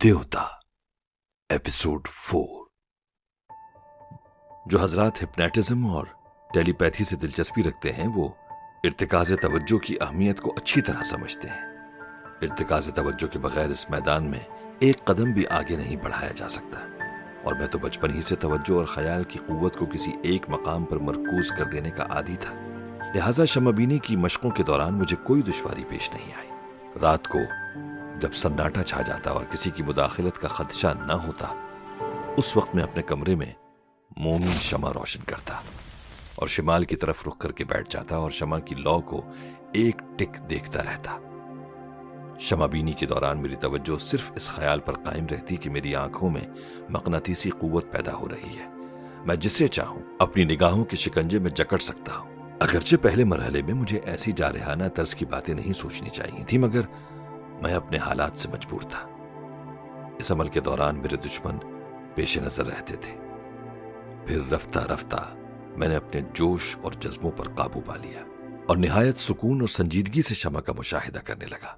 देवता एपिसोड 4। जो हजरात हिप्नोटिज्म और टेलीपैथी से दिलचस्पी रखते हैं वो इर्तिकाज़ तवज्जो की अहमियत को अच्छी तरह समझते हैं। इर्तिकाज़ तवज्जो के बगैर इस मैदान में एक कदम भी आगे नहीं बढ़ाया जा सकता, और मैं तो बचपन ही से तवज्जो और ख्याल की कुव्वत को किसी एक मकाम पर मरकूज कर देने का आदी था। लिहाजा शमाबीनी की मशकों के दौरान मुझे कोई दुश्वारी पेश नहीं आई। रात को जब सन्नाटा छा जाता और किसी की मुदाखलत का खदशा न होता, उस वक्त मैं अपने कमरे में मोमी शमा रोशन करता और शिमाल की तरफ रुख करके बैठ जाता और शमा की लौ को एक टिक देखता रहता। शमाबीनी के दौरान मेरी तवज्जो सिर्फ इस ख्याल पर कायम रहती कि मेरी आंखों में मकनातीसी कुव्वत पैदा हो रही है। मैं जिसे चाहूं अपनी निगाहों के शिकंजे में जकड़ सकता हूं। अगरचे पहले मरहले में मुझे ऐसी जारहाना तर्ज की बातें नहीं सोचनी चाहिए थी, मगर मैं अपने हालात से मजबूर था। इस अमल के दौरान मेरे दुश्मन पेश नजर रहते थे। फिर रफ्ता रफ्ता मैंने अपने जोश और जज्बों पर काबू पा लिया और निहायत सुकून और संजीदगी से शमा का मुशाहिदा करने लगा।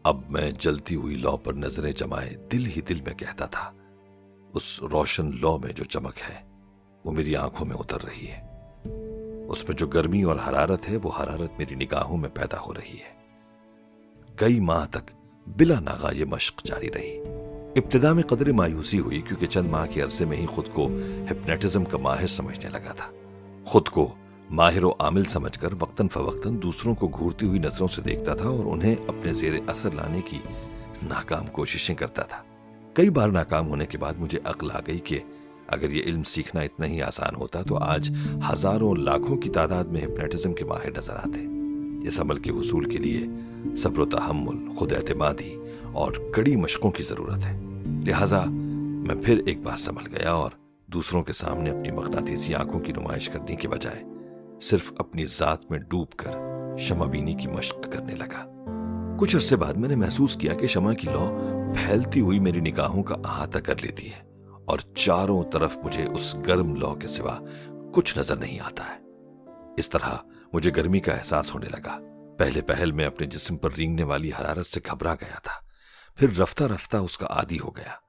अब मैं जलती हुई लौ पर नजरें जमाए दिल ही दिल में कहता था, उस रोशन लौ में जो चमक है वो मेरी आंखों में उतर रही है। उसमें जो गर्मी और हरारत है वो हरारत मेरी निगाहों में पैदा हो रही है। कई माह तक बिला नागा ये मश्क जारी रही। इब्तिदा में कदर मायूसी हुई क्योंकि चंद माह के अरसे में ही खुद को हिप्नोटिज्म का माहिर समझने लगा था। खुद को माहिर व आमिल समझकर वक्तन फवक्तन दूसरों को घूरती हुई नजरों से देखता था और उन्हें अपने जेर असर लाने की नाकाम कोशिशें करता था। कई बार नाकाम होने के बाद मुझे अक्ल आ गई कि अगर ये इल्म सीखना इतना ही आसान होता तो आज हजारों लाखों की तादाद में हिप्नोटिज्म के माहिर नजर आते। इस अमल के हुसूल के लिए सब्र तहम्मुल, खुद एतमादी और कड़ी मशकों की जरूरत है। लिहाजा मैं फिर एक बार संभल गया और दूसरों के सामने अपनी मकनातीसी आंखों की नुमाइश करने के बजाय सिर्फ अपनी जात में डूबकर शमाबीनी की मशक करने लगा। कुछ अरसे बाद मैंने महसूस किया कि शमा की लौ फैलती हुई मेरी निगाहों का अहाता कर लेती है और चारों तरफ मुझे उस गर्म लौ के सिवा कुछ नजर नहीं आता है। इस तरह मुझे गर्मी का एहसास होने लगा। पहले पहल में अपने जिस्म पर रेंगने वाली हरारत से घबरा गया था, फिर रफ्ता रफ्ता उसका आदी हो गया।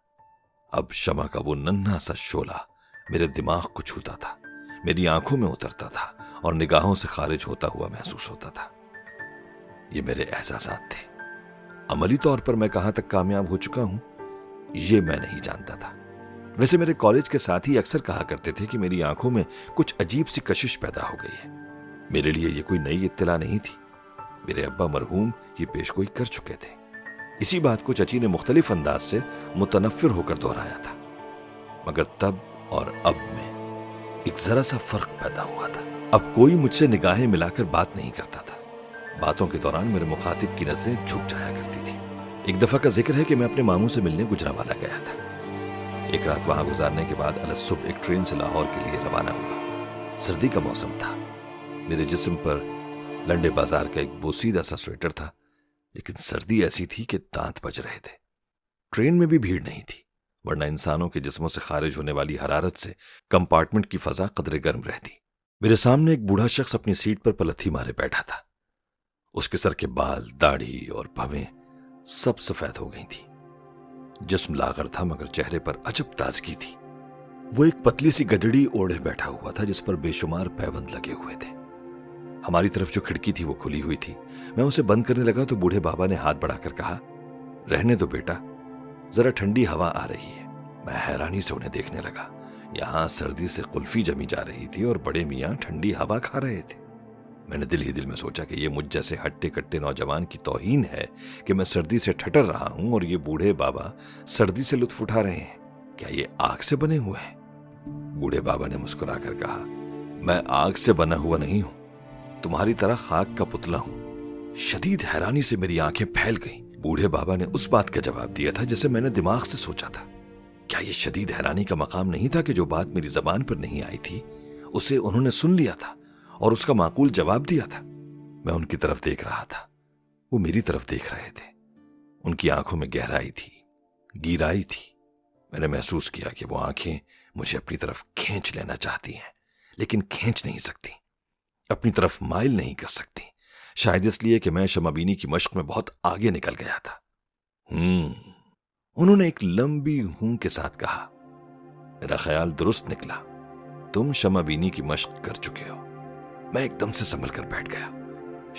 अब शमा का वो नन्हा सा शोला मेरे दिमाग को छूता था, मेरी आंखों में उतरता था और निगाहों से खारिज होता हुआ महसूस होता था। ये मेरे एहसासात थे। अमली तौर पर मैं कहां तक कामयाब हो चुका हूं ये मैं नहीं जानता था। वैसे मेरे कॉलेज के साथी अक्सर कहा करते थे कि मेरी आंखों में कुछ अजीब सी कशिश पैदा हो गई है। मेरे लिए ये कोई नई इत्तला नहीं थी। मेरे अब्बा मरहूम ये पेशगोई कर चुके थे। इसी बात को चची ने मुख्तलिफ अंदाज से मुतनफ्फिर होकर दोहराया था, मगर तब और अब में एक जरा सा फर्क पैदा हुआ था। अब कोई मुझसे निगाहें मिलाकर बात नहीं करता था। बातों के दौरान मेरे मुखातिब की नजरें झुक जाया करती थी। एक दफा का जिक्र है कि मैं अपने मामू से मिलने गुजरांवाला गया था। एक रात वहां गुजारने के बाद अलग सुबह एक ट्रेन से लाहौर के लिए रवाना हुआ। सर्दी का मौसम था। मेरे जिस्म पर लंडे बाजार का एक बोसीदा सा स्वेटर था, लेकिन सर्दी ऐसी थी कि दांत बज रहे थे। ट्रेन में भी भीड़ नहीं थी, वरना इंसानों के जिस्मों से खारिज होने वाली हरारत से कंपार्टमेंट की फजा कदरे गर्म रहती। मेरे सामने एक बूढ़ा शख्स अपनी सीट पर पलथी मारे बैठा था। उसके सर के बाल, दाढ़ी और भवें सब सफेद हो गई थी। जिस्म लागर था मगर चेहरे पर अजब ताजगी थी। वो एक पतली सी गदड़ी ओढ़े बैठा हुआ था जिस पर बेशुमार पैबंद लगे हुए थे। हमारी तरफ जो खिड़की थी वो खुली हुई थी। मैं उसे बंद करने लगा तो बूढ़े बाबा ने हाथ बढ़ाकर कहा, रहने दो बेटा, जरा ठंडी हवा आ रही है। मैं हैरानी से उन्हें देखने लगा। यहां सर्दी से कुल्फी जमी जा रही थी और बड़े मियाँ ठंडी हवा खा रहे थे। मैंने दिल ही दिल में सोचा कि ये मुझ जैसे हट्टे कट्टे नौजवान की तौहीन है कि मैं सर्दी से ठटर रहा हूं और ये बूढ़े बाबा सर्दी से लुत्फ उठा रहे हैं। क्या ये आग से बने हुए हैं? बूढ़े बाबा ने मुस्कुराकर कहा, मैं आग से बना हुआ नहीं हूं, तुम्हारी तरह खाक का पुतला हूं। शदीद हैरानी से मेरी आंखें फैल गईं। बूढ़े बाबा ने उस बात का जवाब दिया था जिसे मैंने दिमाग से सोचा था। क्या यह शदीद हैरानी का मकाम नहीं था कि जो बात मेरी जबान पर नहीं आई थी उसे उन्होंने सुन लिया था और उसका माकूल जवाब दिया था। मैं उनकी तरफ देख रहा था, वो मेरी तरफ देख रहे थे। उनकी आंखों में गहराई थी, गीराई थी। मैंने महसूस किया कि वो आंखें मुझे अपनी तरफ खींच लेना चाहती हैं, लेकिन खींच नहीं सकती, अपनी तरफ माइल नहीं कर सकती। शायद इसलिए कि मैं शमाबीनी की मश्क में बहुत आगे निकल गया था। انہوں نے ایک لمبی ہوں کے ساتھ کہا، میرا خیال درست نکلا، تم شمع بینی کی مشق کر چکے ہو۔ میں ایک دم سے سنبھل کر بیٹھ گیا۔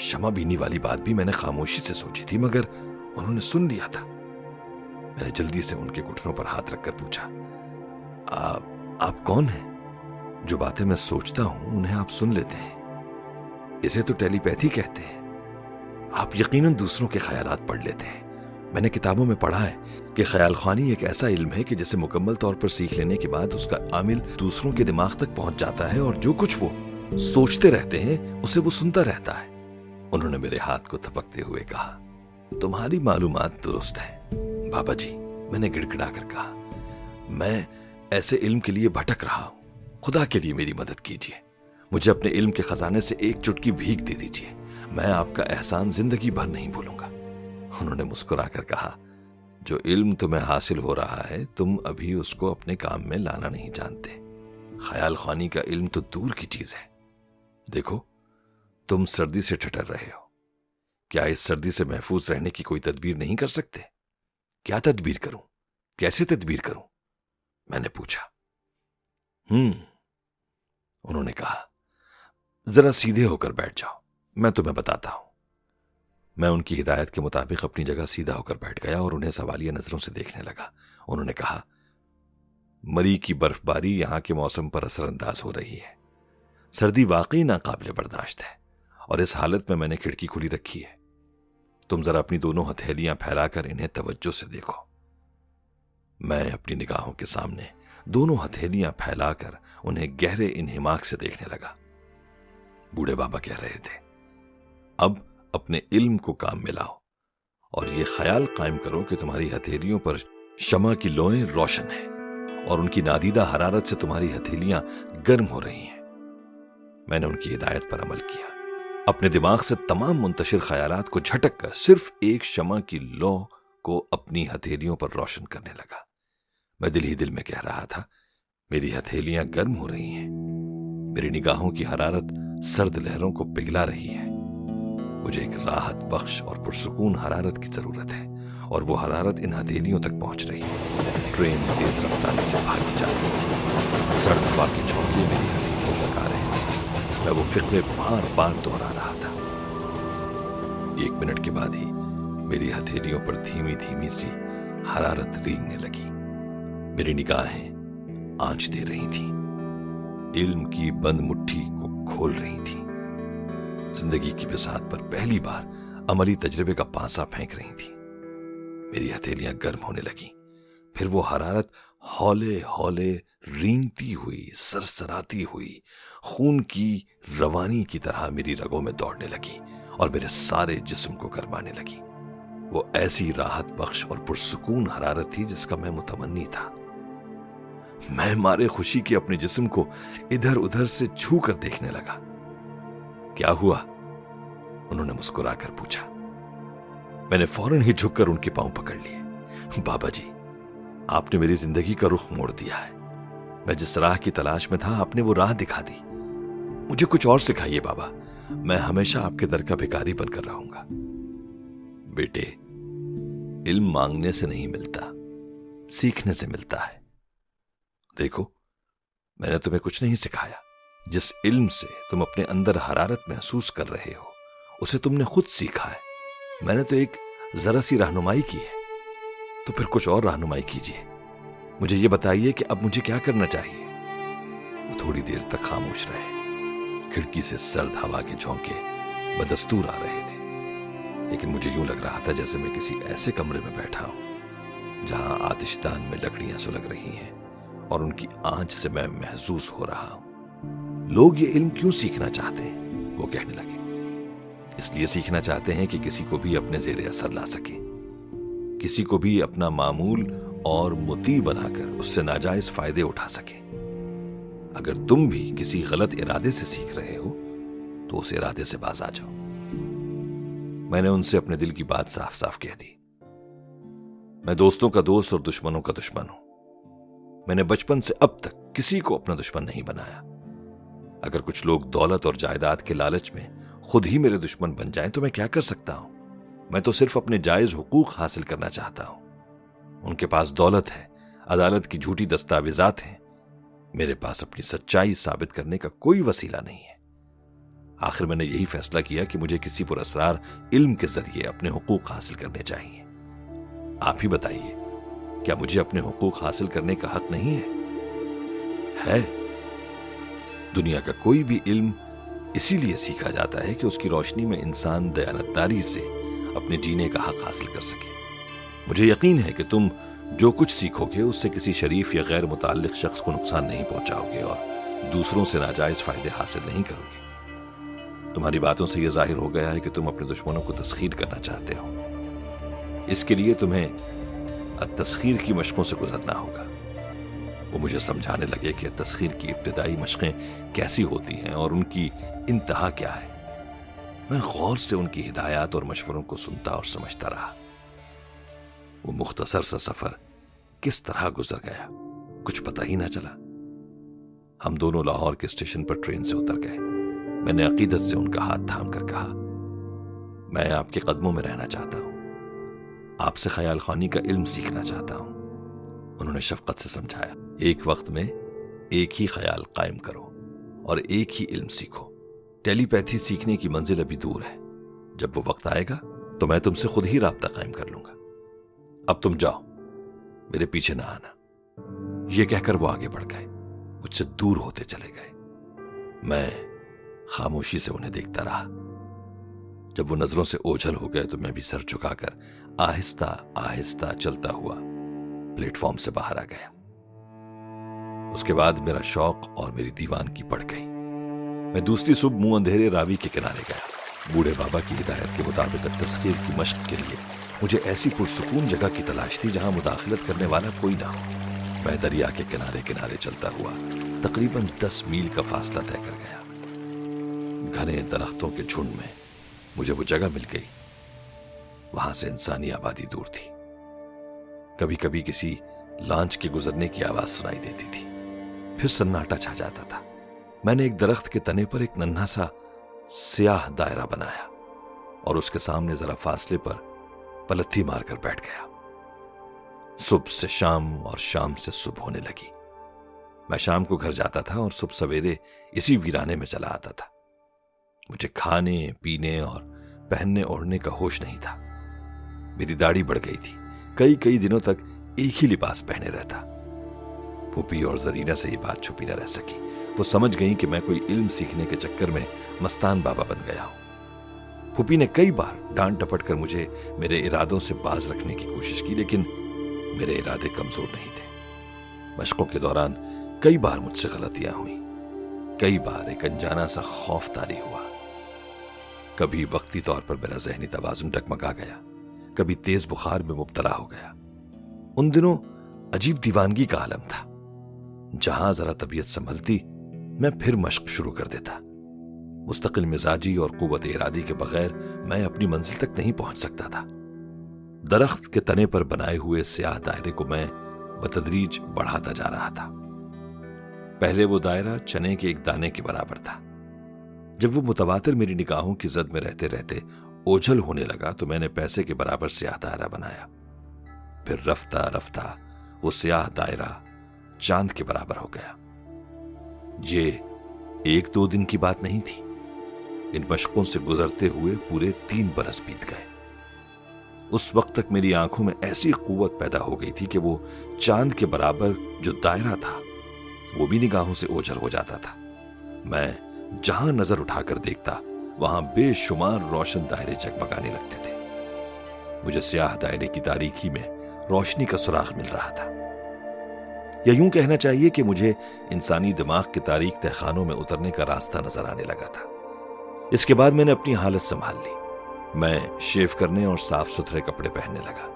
شمع بینی والی بات بھی میں نے خاموشی سے سوچی تھی، مگر انہوں نے سن لیا تھا۔ میں نے جلدی سے ان کے گھٹنوں پر ہاتھ رکھ کر پوچھا، آپ کون ہیں؟ جو باتیں میں سوچتا ہوں انہیں آپ سن لیتے ہیں، اسے تو ٹیلی پیتھی کہتے ہیں۔ آپ یقیناً دوسروں کے خیالات پڑھ لیتے ہیں۔ میں نے کتابوں میں پڑھا ہے کہ خیال خوانی ایک ایسا علم ہے کہ جسے مکمل طور پر سیکھ لینے کے بعد اس کا عامل دوسروں کے دماغ تک پہنچ جاتا ہے اور جو کچھ وہ سوچتے رہتے ہیں اسے وہ سنتا رہتا ہے۔ انہوں نے میرے ہاتھ کو تھپکتے ہوئے کہا، تمہاری معلومات درست ہیں بابا جی۔ میں نے گڑ گڑا کر کہا، میں ایسے علم کے لیے بھٹک رہا ہوں، خدا کے لیے میری مدد کیجیے، مجھے اپنے علم کے خزانے سے ایک چٹکی بھیک دے دیجیے، میں آپ کا احسان زندگی بھر نہیں بھولوں گا۔ انہوں نے مسکرا کر کہا، جو علم تمہیں حاصل ہو رہا ہے تم ابھی اس کو اپنے کام میں لانا نہیں جانتے۔ خیال خوانی کا علم تو دور کی چیز ہے۔ دیکھو تم سردی سے ٹھٹر رہے ہو، کیا اس سردی سے محفوظ رہنے کی کوئی تدبیر نہیں کر سکتے؟ کیا تدبیر کروں؟ کیسے تدبیر کروں؟ میں نے پوچھا۔ انہوں نے کہا، ذرا سیدھے ہو کر بیٹھ جاؤ، میں تمہیں بتاتا ہوں۔ میں ان کی ہدایت کے مطابق اپنی جگہ سیدھا ہو کر بیٹھ گیا اور انہیں سوالیہ نظروں سے دیکھنے لگا۔ انہوں نے کہا، مری کی برف باری یہاں کے موسم پر اثر انداز ہو رہی ہے۔ سردی واقعی ناقابل برداشت ہے اور اس حالت میں نے کھڑکی کھلی رکھی ہے۔ تم ذرا اپنی دونوں ہتھیلیاں پھیلا کر انہیں توجہ سے دیکھو۔ میں اپنی نگاہوں کے سامنے دونوں ہتھیلیاں پھیلا کر انہیں گہرے انہماک سے دیکھنے لگا۔ بوڑھے بابا کہہ رہے تھے، اب اپنے علم کو کام میں لاؤ اور یہ خیال قائم کرو کہ تمہاری ہتھیلیوں پر شمع کی لوئیں روشن ہیں اور ان کی نادیدہ حرارت سے تمہاری ہتھیلیاں گرم ہو رہی ہیں۔ میں نے ان کی ہدایت پر عمل کیا، اپنے دماغ سے تمام منتشر خیالات کو جھٹک کر صرف ایک شمع کی لو کو اپنی ہتھیلیوں پر روشن کرنے لگا۔ میں دل ہی دل میں کہہ رہا تھا، میری ہتھیلیاں گرم ہو رہی ہیں، میری نگاہوں کی حرارت سرد لہروں کو پگھلا رہی ہے۔ مجھے ایک راحت بخش اور پرسکون حرارت کی ضرورت ہے اور وہ حرارت ان ہتھیلیوں تک پہنچ رہی ہے۔ ٹرین تیز رفتاری سے بھاگی جا رہی ہے، سرد ہوا کے جھونکے میری ہتھیلیوں تک آ رہے تھے۔ میں وہ فقرے بار بار دہرا رہا تھا۔ 1 منٹ کے بعد ہی میری ہتھیلیوں پر دھیمی دھیمی سی حرارت رینگنے لگی، میری نگاہیں آنچ دے رہی تھیں، علم کی بند مٹھی کو کھول رہی تھیں، زندگی کی بساط پر پہلی بار عملی تجربے کا پانسا پھینک رہی تھیں۔ میری ہتھیلیاں گرم ہونے لگیں، پھر وہ حرارت ہولے ہولے رینگتی ہوئی، سرسراتی ہوئی، خون کی روانی کی طرح میری رگوں میں دوڑنے لگی اور میرے سارے جسم کو گرمانے لگی۔ وہ ایسی راحت بخش اور پرسکون حرارت تھی جس کا میں متمنی تھا۔ میں مارے خوشی کے اپنے جسم کو ادھر ادھر سے چھو کر دیکھنے لگا۔ کیا ہوا؟ انہوں نے مسکرا کر پوچھا۔ میں نے فوراً ہی جھک کر ان کے پاؤں پکڑ لیے۔ بابا جی، آپ نے میری زندگی کا رخ موڑ دیا ہے۔ میں جس راہ کی تلاش میں تھا آپ نے وہ راہ دکھا دی۔ مجھے کچھ اور سکھائیے بابا، میں ہمیشہ آپ کے در کا بھکاری بن کر رہوں گا۔ بیٹے، علم مانگنے سے نہیں ملتا، سیکھنے سے ملتا ہے۔ دیکھو، میں نے تمہیں کچھ نہیں سکھایا، جس علم سے تم اپنے اندر حرارت محسوس کر رہے ہو اسے تم نے خود سیکھا ہے۔ میں نے تو ایک ذرا سی رہنمائی کی ہے، تو پھر کچھ اور رہنمائی کیجیے۔ مجھے یہ بتائیے کہ اب مجھے کیا کرنا چاہیے۔ وہ تھوڑی دیر تک خاموش رہے، کھڑکی سے سرد ہوا کے جھونکے بدستور آ رہے تھے، لیکن مجھے یوں لگ رہا تھا جیسے میں کسی ایسے کمرے میں بیٹھا ہوں جہاں آتش دان میں لکڑیاں سلگ رہی ہیں اور ان کی آنچ سے میں محسوس ہو رہا ہوں۔ لوگ یہ علم کیوں سیکھنا چاہتے ہیں؟ وہ کہنے لگے، اس لیے سیکھنا چاہتے ہیں کہ کسی کو بھی اپنے زیر اثر لا سکیں، کسی کو بھی اپنا معمول اور مطیع بنا کر اس سے ناجائز فائدے اٹھا سکیں۔ اگر تم بھی کسی غلط ارادے سے سیکھ رہے ہو تو اس ارادے سے باز آ جاؤ۔ میں نے ان سے اپنے دل کی بات صاف صاف کہہ دی۔ میں دوستوں کا دوست اور دشمنوں کا دشمن ہوں۔ میں نے بچپن سے اب تک کسی کو اپنا دشمن نہیں بنایا۔ اگر کچھ لوگ دولت اور جائیداد کے لالچ میں خود ہی میرے دشمن بن جائیں تو میں کیا کر سکتا ہوں؟ میں تو صرف اپنے جائز حقوق حاصل کرنا چاہتا ہوں۔ ان کے پاس دولت ہے، عدالت کی جھوٹی دستاویزات ہیں، میرے پاس اپنی سچائی ثابت کرنے کا کوئی وسیلہ نہیں ہے۔ آخر میں نے یہی فیصلہ کیا کہ مجھے کسی پر اسرار علم کے ذریعے اپنے حقوق حاصل کرنے چاہیے۔ آپ ہی بتائیے، کیا مجھے اپنے حقوق حاصل کرنے کا حق نہیں ہے؟ دنیا کا کوئی بھی علم اسی لیے سیکھا جاتا ہے کہ اس کی روشنی میں انسان دیانتداری سے اپنے جینے کا حق حاصل کر سکے۔ مجھے یقین ہے کہ تم جو کچھ سیکھو گے اس سے کسی شریف یا غیر متعلق شخص کو نقصان نہیں پہنچاؤ گے اور دوسروں سے ناجائز فائدے حاصل نہیں کرو گے۔ تمہاری باتوں سے یہ ظاہر ہو گیا ہے کہ تم اپنے دشمنوں کو تسخیر کرنا چاہتے ہو۔ اس کے لیے تمہیں التسخیر کی مشقوں سے گزرنا ہوگا۔ وہ مجھے سمجھانے لگے کہ تسخیر کی ابتدائی مشقیں کیسی ہوتی ہیں اور ان کی انتہا کیا ہے۔ میں غور سے ان کی ہدایات اور مشوروں کو سنتا اور سمجھتا رہا۔ وہ مختصر سا سفر کس طرح گزر گیا کچھ پتہ ہی نہ چلا۔ ہم دونوں لاہور کے اسٹیشن پر ٹرین سے اتر گئے۔ میں نے عقیدت سے ان کا ہاتھ تھام کر کہا، میں آپ کے قدموں میں رہنا چاہتا ہوں، آپ سے خیال خوانی کا علم سیکھنا چاہتا ہوں۔ انہوں نے شفقت سے سمجھایا، ایک وقت میں ایک ہی خیال قائم کرو اور ایک ہی علم سیکھو۔ ٹیلی پیتھی سیکھنے کی منزل ابھی دور ہے، جب وہ وقت آئے گا تو میں تم سے خود ہی رابطہ قائم کر لوں گا۔ اب تم جاؤ، میرے پیچھے نہ آنا۔ یہ کہہ کر وہ آگے بڑھ گئے، مجھ سے دور ہوتے چلے گئے۔ میں خاموشی سے انہیں دیکھتا رہا۔ جب وہ نظروں سے اوجھل ہو گئے تو میں بھی سر جھکا کر آہستہ آہستہ چلتا ہوا پلیٹ فارم سے باہر آ گیا۔ اس کے بعد میرا شوق اور میری دیوانگی بڑھ گئی۔ میں دوسری صبح منہ اندھیرے راوی کے کنارے گیا۔ بوڑھے بابا کی ہدایت کے مطابق تسخیر کی مشق کے لیے مجھے ایسی پرسکون جگہ کی تلاش تھی جہاں مداخلت کرنے والا کوئی نہ ہو۔ میں دریا کے کنارے کنارے چلتا ہوا تقریباً 10 میل کا فاصلہ طے کر گیا۔ گھنے درختوں کے جھنڈ میں مجھے وہ جگہ مل گئی، وہاں سے انسانی آبادی دور تھی۔ کبھی کبھی کسی لانچ کے گزرنے کی آواز سنائی دیتی تھی، پھر سناٹا چھا جاتا تھا۔ میں نے ایک درخت کے تنے پر ایک ننھا سا سیاہ دائرہ بنایا اور اس کے سامنے ذرا فاصلے پر پلتھی مار کر بیٹھ گیا۔ صبح سے شام اور شام سے صبح ہونے لگی۔ میں شام کو گھر جاتا تھا اور صبح سویرے اسی ویرانے میں چلا آتا تھا۔ مجھے کھانے پینے اور پہننے اوڑھنے کا ہوش نہیں تھا۔ میری داڑھی بڑھ گئی تھی، کئی دنوں تک ایک ہی لباس پہنے رہتا۔ پھوپھی اور زرینہ سے یہ بات چھپی نہ رہ سکی۔ وہ سمجھ گئیں کہ میں کوئی علم سیکھنے کے چکر میں مستان بابا بن گیا ہوں۔ پھوپھی نے کئی بار ڈانٹ ڈپٹ کر مجھے میرے ارادوں سے باز رکھنے کی کوشش کی، لیکن میرے ارادے کمزور نہیں تھے۔ مشقوں کے دوران کئی بار مجھ سے غلطیاں ہوئیں، کئی بار ایک انجانا سا خوف طاری ہوا۔ کبھی وقتی طور پر میرا ذہنی توازن ڈگمگا گیا، کبھی تیز بخار میں مبتلا ہو گیا۔ ان دنوں عجیب دیوانگی کا عالم تھا۔ جہاں ذرا طبیعت سنبھلتی میں پھر مشق شروع کر دیتا۔ مستقل مزاجی اور قوت ارادی کے بغیر میں اپنی منزل تک نہیں پہنچ سکتا تھا۔ درخت کے تنے پر بنائے ہوئے سیاہ دائرے کو میں بتدریج بڑھاتا جا رہا تھا۔ پہلے وہ دائرہ چنے کے ایک دانے کے برابر تھا۔ جب وہ متواتر میری نگاہوں کی زد میں رہتے رہتے اوجھل ہونے لگا تو میں نے پیسے کے برابر سیاہ دائرہ بنایا۔ پھر رفتہ رفتہ وہ سیاہ دائرہ چاند کے برابر ہو گیا۔ یہ 1-2 دن کی بات نہیں تھی۔ ان مشقوں سے گزرتے ہوئے پورے 3 برس بیت گئے۔ اس وقت تک میری آنکھوں میں ایسی قوت پیدا ہو گئی تھی کہ وہ چاند کے برابر جو دائرہ تھا وہ بھی نگاہوں سے اوجھل ہو جاتا تھا۔ میں جہاں نظر اٹھا کر دیکھتا وہاں بے شمار روشن دائرے جگمگانے لگتے تھے۔ مجھے سیاہ دائرے کی تاریکی میں روشنی کا سراغ مل رہا تھا، یا یوں کہنا چاہیے کہ مجھے انسانی دماغ کے تاریک تہخانوں میں اترنے کا راستہ نظر آنے لگا تھا۔ اس کے بعد میں نے اپنی حالت سنبھال لی۔ میں شیو کرنے اور صاف ستھرے کپڑے پہننے لگا۔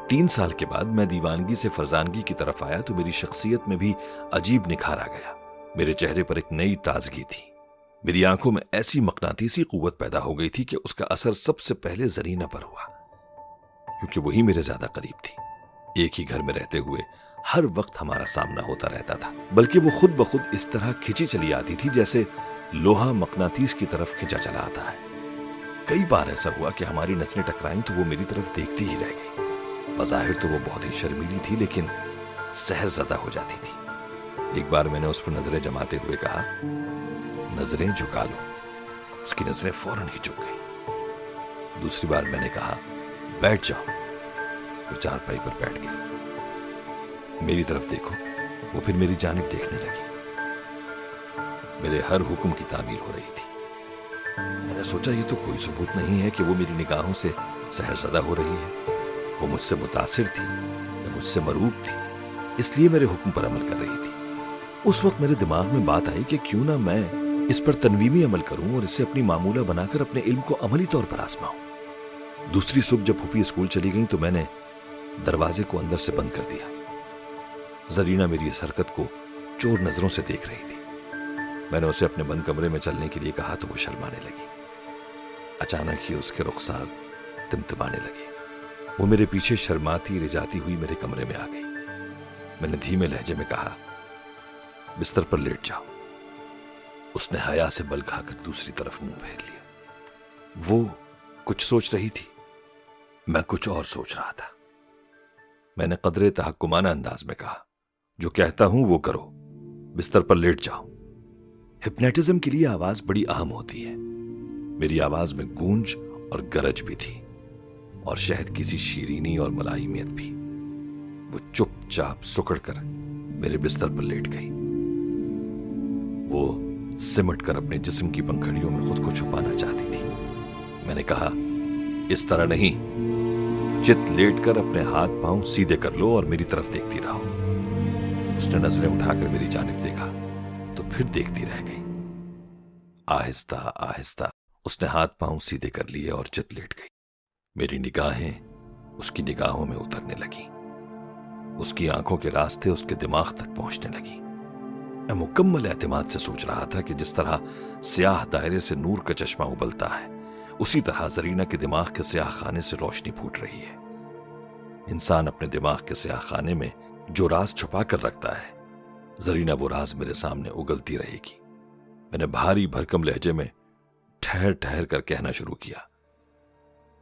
3 سال کے بعد میں دیوانگی سے فرزانگی کی طرف آیا تو میری شخصیت میں بھی عجیب نکھار آ گیا۔ میرے چہرے پر ایک نئی تازگی تھی۔ میری آنکھوں میں ایسی مقناطیسی قوت پیدا ہو گئی تھی کہ اس کا اثر سب سے پہلے زرینہ پر ہوا، کیونکہ وہی میرے زیادہ قریب تھی۔ ایک ہی گھر میں رہتے ہوئے ہر وقت ہمارا سامنا ہوتا رہتا تھا، بلکہ وہ خود بخود اس طرح کھینچی چلی آتی تھی جیسے لوہا مقناطیس کی طرف کھینچا چلا آتا ہے۔ کئی بار ایسا ہوا کہ ہماری نظریں ٹکرائیں تو وہ میری طرف دیکھتی ہی رہ گئی۔ बज़ाहिर तो वो बहुत ही शर्मीली थी, लेकिन सहर ज़दा हो जाती थी। एक बार मैंने उस पर नजरें जमाते हुए कहा, नजरें झुका लो। उसकी नजरें फौरन ही झुक गई। दूसरी बार मैंने कहा, बैठ जाओ। वो चारपाई पर बैठ गई। मेरी तरफ देखो। वो फिर मेरी जानिब देखने लगी। मेरे हर हुक्म की तामील हो रही थी। मैंने सोचा ये तो कोई सबूत नहीं है कि वो मेरी निगाहों से सहरज़दा हो रही है। वो मुझसे मुतासिर थी या मुझसे मरूब थी, इसलिए मेरे हुक्म पर अमल कर रही थी। उस वक्त मेरे दिमाग में बात आई कि क्यों ना मैं इस पर तनवीमी अमल करूं और इसे अपनी मामूला बनाकर अपने इल्म को अमली तौर पर आजमाऊं। दूसरी सुबह जब फूफी स्कूल चली गई तो मैंने दरवाजे को अंदर से बंद कर दिया। जरीना मेरी इस हरकत को चोर नजरों से देख रही थी। मैंने उसे अपने बंद कमरे में चलने के लिए कहा तो वो शर्माने लगी। अचानक ही उसके रुखसार तिमतिमाने लगे। वो मेरे पीछे शर्माती रिजाती हुई मेरे कमरे में आ गई। मैंने धीमे लहजे में कहा, बिस्तर पर लेट जाओ। उसने हया से बल खाकर दूसरी तरफ मुंह फेर लिया। वो कुछ सोच रही थी, मैं कुछ और सोच रहा था। मैंने कदरे तहक्कुमाना अंदाज में कहा, जो कहता हूं वो करो, बिस्तर पर लेट जाओ। हिप्नोटिज्म के लिए आवाज बड़ी अहम होती है। मेरी आवाज में गूंज और गरज भी थी और शायद किसी शीरीनी और मलाइमियत भी। वो चुपचाप सुकड़ कर मेरे बिस्तर पर लेट गई। वो सिमट कर अपने जिस्म की पंखड़ियों में खुद को छुपाना चाहती थी। मैंने कहा, इस तरह नहीं, चित लेट कर अपने हाथ पांव सीधे कर लो और मेरी तरफ देखती रहो। उसने नजरें उठाकर मेरी जानिब देखा तो फिर देखती रह गई। आहिस्ता आहिस्ता उसने हाथ पांव सीधे कर लिए और चित लेट गई। मेरी निगाहें उसकी निगाहों में उतरने लगी। उसकी आंखों के रास्ते उसके दिमाग तक पहुंचने लगी। मैं मुकम्मल एतमाद से सोच रहा था कि जिस तरह स्याह दायरे से नूर का चश्मा उबलता है, उसी तरह जरीना के दिमाग के स्याह खाने से रोशनी फूट रही है। इंसान अपने दिमाग के स्याह खाने में जो राज छुपा कर रखता है, जरीना वो राज मेरे सामने उगलती रहेगी। मैंने भारी भरकम लहजे में ठहर ठहर कर कहना शुरू किया,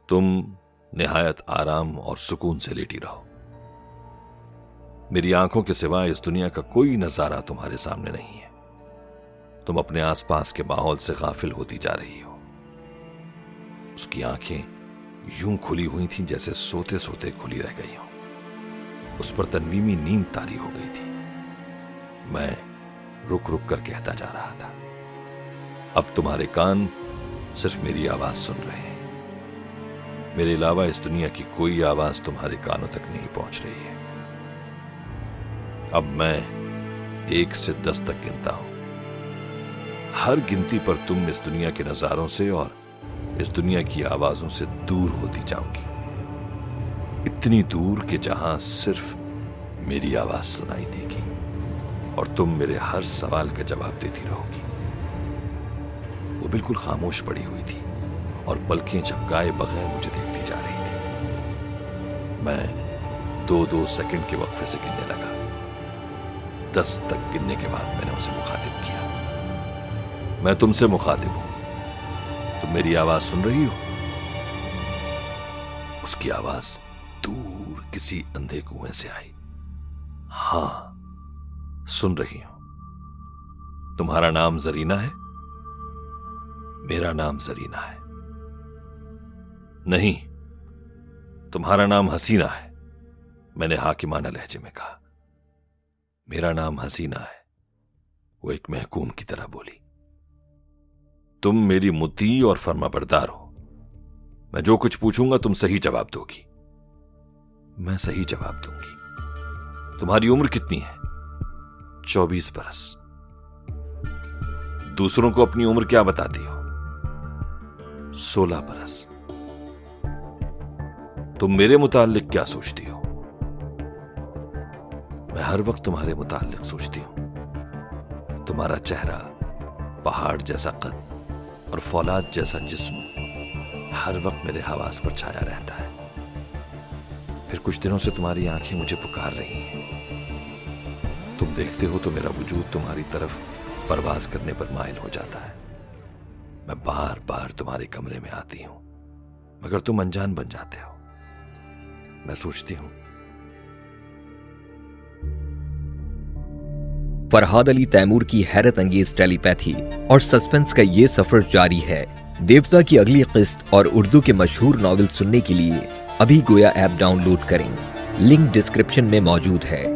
तुम निहायत आराम और सुकून से लेटी रहो। मेरी आंखों के सिवा इस दुनिया का कोई नजारा तुम्हारे सामने नहीं है। तुम अपने आसपास के माहौल से गाफिल होती जा रही हो। उसकी आंखें यूं खुली हुई थीं जैसे सोते सोते खुली रह गई हो। उस पर तनवीमी नींद तारी हो गई थी। मैं रुक रुक कर कहता जा रहा था, अब तुम्हारे कान सिर्फ मेरी आवाज सुन रहे हैं। मेरे अलावा इस दुनिया की कोई आवाज तुम्हारे कानों तक नहीं पहुंच रही है। अब मैं 1 से 10 तक गिनता हूं। हर गिनती पर तुम इस दुनिया के नजारों से और इस दुनिया की आवाजों से दूर होती जाओगी, इतनी दूर कि जहां सिर्फ मेरी आवाज सुनाई देगी और तुम मेरे हर सवाल का जवाब देती रहोगी। वो बिल्कुल खामोश पड़ी हुई थी और पलकें झपकाए बगैर मुझे देखती जा रही थी। मैं 2-2 सेकंड के वक्फे से गिनने लगा। 10 तक गिनने के बाद मैंने उसे मुखातिब किया, मैं तुमसे मुखातिब हूं, तुम मेरी आवाज सुन रही हो? उसकी आवाज दूर किसी अंधे कुएं से आई। हां, सुन रही हूं। तुम्हारा नाम जरीना है? मेरा नाम जरीना है। नहीं, तुम्हारा नाम हसीना है, मैंने हाकिमाना लहजे में कहा। मेरा नाम हसीना है, वो एक महकूम की तरह बोली। तुम मेरी मुती और फर्माबरदार हो। मैं जो कुछ पूछूंगा तुम सही जवाब दोगी। मैं सही जवाब दूंगी। तुम्हारी उम्र कितनी है? 24 बरस। दूसरों को अपनी उम्र क्या बताती हो? 16 बरस। तुम मेरे मुताल्लिक क्या सोचती हो? मैं हर वक्त तुम्हारे मुताल्लिक सोचती हूं। तुम्हारा चेहरा, पहाड़ जैसा कद और फौलाद जैसा जिस्म हर वक्त मेरे हवास पर छाया रहता है। फिर कुछ दिनों से तुम्हारी आंखें मुझे पुकार रही हैं। तुम देखते हो तो मेरा वजूद तुम्हारी तरफ परवाज करने पर माइल हो जाता है। मैं बार बार तुम्हारे कमरे में आती हूं, मगर तुम अनजान बन जाते हो। मैं सोचती हूँ। फरहाद अली तैमूर की हैरत अंगेज टेलीपैथी और सस्पेंस का ये सफर जारी है। देवता की अगली किस्त और उर्दू के मशहूर नॉवेल सुनने के लिए अभी गोया ऐप डाउनलोड करें। लिंक डिस्क्रिप्शन में मौजूद है।